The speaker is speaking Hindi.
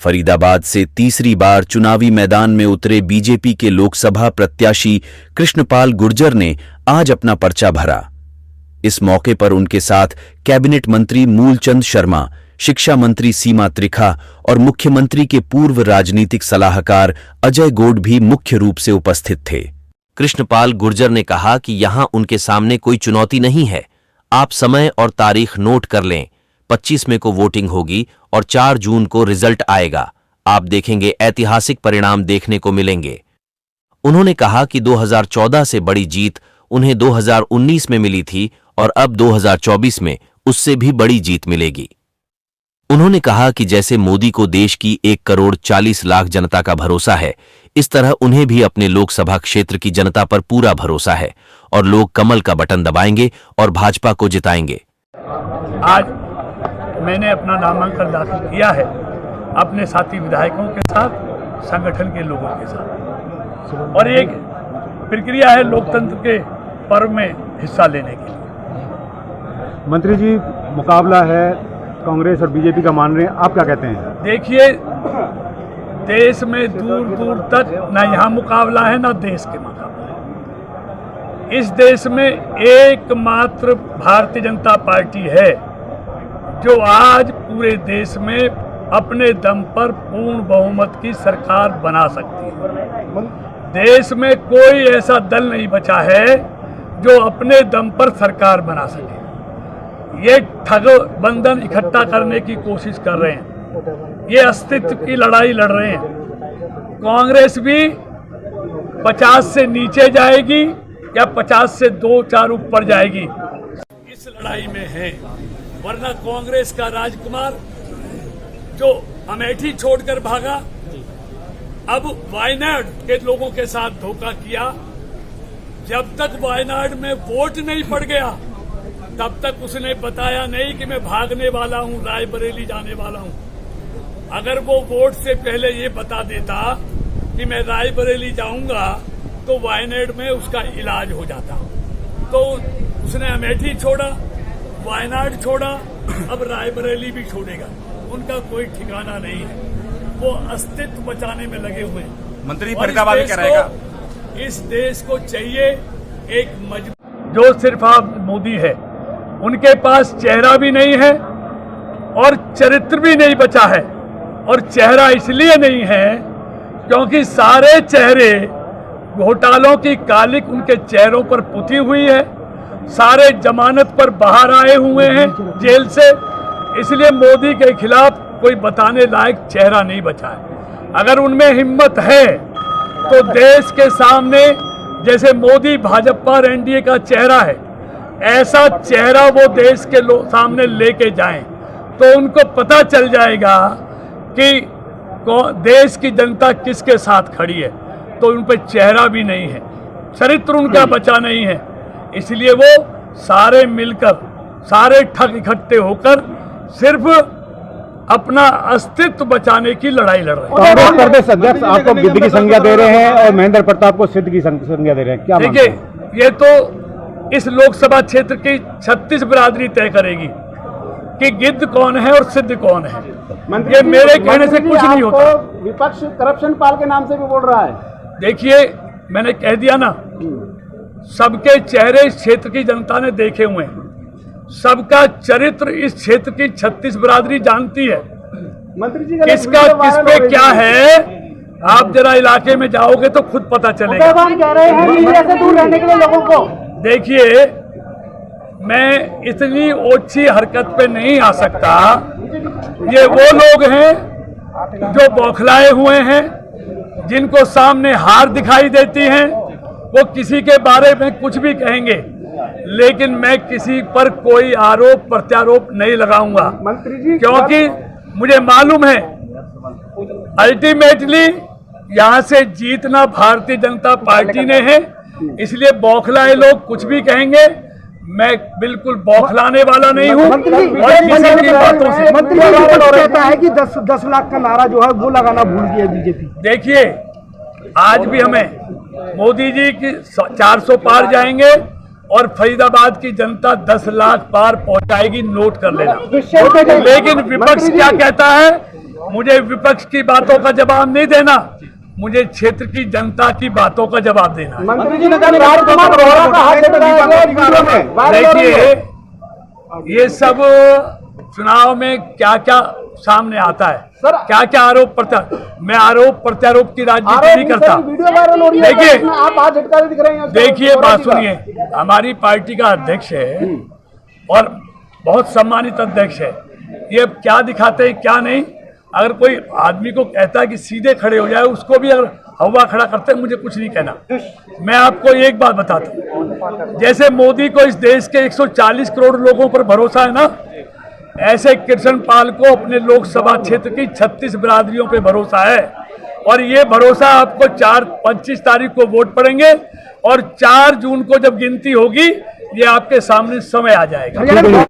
फरीदाबाद से तीसरी बार चुनावी मैदान में उतरे बीजेपी के लोकसभा प्रत्याशी कृष्णपाल गुर्जर ने आज अपना पर्चा भरा। इस मौके पर उनके साथ कैबिनेट मंत्री मूलचंद शर्मा, शिक्षा मंत्री सीमा त्रिखा और मुख्यमंत्री के पूर्व राजनीतिक सलाहकार अजय गोड भी मुख्य रूप से उपस्थित थे। कृष्णपाल गुर्जर ने कहा कि यहां उनके सामने कोई चुनौती नहीं है। आप समय और तारीख नोट कर लें। 25 मई को वोटिंग होगी और 4 जून को रिजल्ट आएगा। आप देखेंगे ऐतिहासिक परिणाम देखने को मिलेंगे। उन्होंने कहा कि 2014 से बड़ी जीत उन्हें 2019 में मिली थी और अब 2024 में उससे भी बड़ी जीत मिलेगी। उन्होंने कहा कि जैसे मोदी को देश की 1,40,00,000 जनता का भरोसा है, इस तरह उन्हें भी अपने लोकसभा क्षेत्र की जनता पर पूरा भरोसा है और लोग कमल का बटन दबाएंगे और भाजपा को जिताएंगे। आज मैंने अपना नामांकन दाखिल किया है अपने साथी विधायकों के साथ, संगठन के लोगों के साथ, और एक प्रक्रिया है लोकतंत्र के पर्व में हिस्सा लेने के लिए। मंत्री जी, मुकाबला है कांग्रेस और बीजेपी का मान रहे हैं, आप क्या कहते हैं? देखिए, देश में दूर दूर तक ना यहाँ मुकाबला है ना देश के मुकाबला है। इस देश में एकमात्र भारतीय जनता पार्टी है जो आज पूरे देश में अपने दम पर पूर्ण बहुमत की सरकार बना सकती है। देश में कोई ऐसा दल नहीं बचा है जो अपने दम पर सरकार बना सके। ये ठग बंधन इकट्ठा करने की कोशिश कर रहे हैं, ये अस्तित्व की लड़ाई लड़ रहे हैं। कांग्रेस भी 50 से नीचे जाएगी या 50 से 2-4 ऊपर जाएगी, इस लड़ाई में है। वरना कांग्रेस का राजकुमार जो अमेठी छोड़कर भागा, अब वायनाड के लोगों के साथ धोखा किया। जब तक वायनाड में वोट नहीं पड़ गया तब तक उसने बताया नहीं कि मैं भागने वाला हूं, रायबरेली जाने वाला हूं। अगर वो वोट से पहले ये बता देता कि मैं रायबरेली जाऊंगा तो वायनाड में उसका इलाज हो जाता। तो उसने अमेठी छोड़ा, वायनाड छोड़ा, अब रायबरेली भी छोड़ेगा। उनका कोई ठिकाना नहीं है, वो अस्तित्व बचाने में लगे हुए हैं। मंत्री फरीदाबाद में क्या रहेगा? इस देश को चाहिए एक मजबूत, जो सिर्फ आप मोदी है, उनके पास चेहरा भी नहीं है और चरित्र भी नहीं बचा है। और चेहरा इसलिए नहीं है क्योंकि सारे चेहरे घोटालों की कालिक उनके चेहरों पर पुती हुई है। सारे जमानत पर बाहर आए हुए हैं जेल से, इसलिए मोदी के खिलाफ कोई बताने लायक चेहरा नहीं बचा है। अगर उनमें हिम्मत है तो देश के सामने, जैसे मोदी भाजपा और एनडीए का चेहरा है, ऐसा चेहरा वो देश के सामने लेके जाएं तो उनको पता चल जाएगा कि देश की जनता किसके साथ खड़ी है। तो उन पर चेहरा भी नहीं है, चरित्र उनका बचा नहीं है, इसलिए वो सारे मिलकर, सारे ठग इकट्ठे होकर सिर्फ अपना अस्तित्व बचाने की लड़ाई लड़ रहे हैं। कांग्रेस प्रदेश अध्यक्ष आपको गिद्ध की संज्ञा दे रहे हैं और महेंद्र प्रताप को सिद्ध की संज्ञा दे रहे हैं, क्या? देखिए, ये तो इस लोकसभा क्षेत्र की 36 बिरादरी तय करेगी कि गिद्ध कौन है और सिद्ध कौन है। ये मेरे कहने से कुछ नहीं होता। विपक्ष करप्शन पाल के नाम से भी बोल रहा है। देखिए, मैंने कह दिया ना, सबके चेहरे इस क्षेत्र की जनता ने देखे हुए हैं, सबका चरित्र इस क्षेत्र की 36 बिरादरी जानती है। मंत्री जी, किसका किस पे क्या है, आप जरा इलाके में जाओगे तो खुद पता चलेगा। कह रहे हैं मीडिया से दूर रहने के लिए लोगों को। देखिए, मैं इतनी ओछी हरकत पे नहीं आ सकता। ये वो लोग हैं जो बौखलाए हुए हैं, जिनको सामने हार दिखाई देती है, वो किसी के बारे में कुछ भी कहेंगे, लेकिन मैं किसी पर कोई आरोप प्रत्यारोप नहीं लगाऊंगा, क्योंकि मुझे मालूम है अल्टीमेटली यहां से जीतना भारतीय जनता पार्टी ने है। इसलिए बौखलाए लोग कुछ भी कहेंगे, मैं बिल्कुल बौखलाने वाला नहीं हूँ। मंत्री जी कहता है कि 10 लाख का नारा जो है वो लगाना भूल गई है बीजेपी। देखिए, आज भी हमें मोदी जी की 400 पार जाएंगे और फरीदाबाद की जनता 10 लाख पार पहुंचाएगी, नोट कर लेना। लेकिन विपक्ष क्या कहता है मुझे विपक्ष की बातों का जवाब नहीं देना, मुझे क्षेत्र की जनता की बातों का जवाब देना है। मंत्री जी ने कहा राजकुमार बोहरा का हाथ देखिए, ये सब चुनाव में क्या क्या सामने आता है, क्या क्या आरोप प्रत्यारोप, मैं आरोप प्रत्यारोप की राजनीति नहीं करता। देखिए, आप आज झटका दिख रहे हैं। देखिए, बात सुनिए, हमारी पार्टी का अध्यक्ष है और बहुत सम्मानित अध्यक्ष है, ये क्या दिखाते हैं क्या नहीं। अगर कोई आदमी को कहता है कि सीधे खड़े हो जाए, उसको भी अगर हवा खड़ा करते हैं, मुझे कुछ नहीं कहना। मैं आपको एक बात बताता हूँ, जैसे मोदी को इस देश के 140 करोड़ लोगों पर भरोसा है ना, ऐसे कृष्ण पाल को अपने लोकसभा क्षेत्र की 36 बिरादरियों पे भरोसा है। और ये भरोसा आपको 25 तारीख को वोट पड़ेंगे और 4 जून को जब गिनती होगी, ये आपके सामने समय आ जाएगा।